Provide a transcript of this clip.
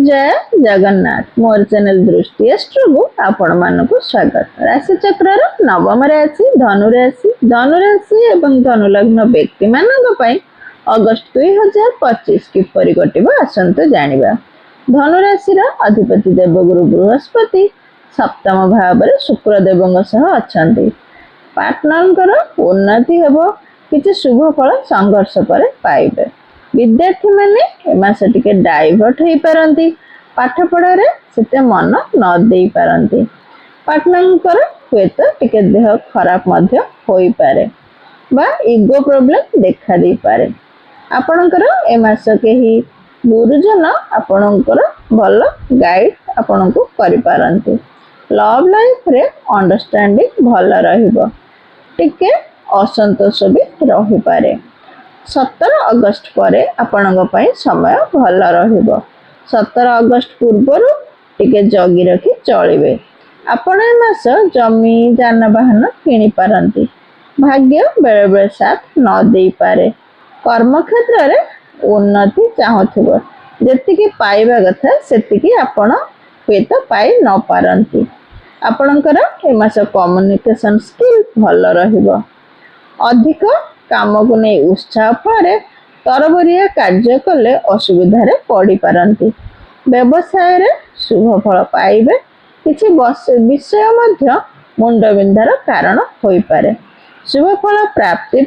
जय जगन्नाथ मोर चैनल दृष्टि एस्ट्रो को आपण मानक स्वागत। राशि चक्र नवम राशि धनुराशि एवं धनुलग्न व्यक्ति मानक अगस्त 2025 किपरि कटिबो आसंतु जानिबा। धनुराशि अधिपति देवगुरु बृहस्पति सप्तम भाव में शुक्रदेव सह अछंती। पार्टनर उन्नति हेबो, किछि शुभ फल संघर्ष पर पाइबे। विद्यार्थी माने ए मास टिके डाइवर्ट हो पारंती, पाठ पढ़ारे सेते मन न दे पारंती। पार्टनर हुएत टिके देह खराब मध्य होई पारे बा इगो प्रॉब्लम देखा दे पारे। आपणकर ए मास केही गुरुजन आपणकर भल गाइड आपणको करि पारंती। लव लाइफ रे अंडरस्टैंडिंग भल रहिबो, टिके असंतोष भी रही पारे। 17 अगस्त पर आपण समय भल रहिबो। 17 अगस्त पूर्व टिके जगी रखी चलिबे। आपण ए मास जमी जानवाहन किनि पारंती। भाग्य बेले बेले साथ न दे पारे। कर्म क्षेत्र रे उन्नति चाहथिबो, जेतिकी पाइबा कथा सेतिकी आपण हुएत पाई न पारंती। आपणकर ए मास कम्युनिकेशन स्किल भल रहिबो। अधिक काम को नहीं उत्साह फल तरबरिया कार्य कले असुविधा पड़ पारंती। व्यवसाय रे शुभ फल पाइबे, किछि विषय मुंडबिंधार कारण होई पारे। शुभ फल प्राप्ति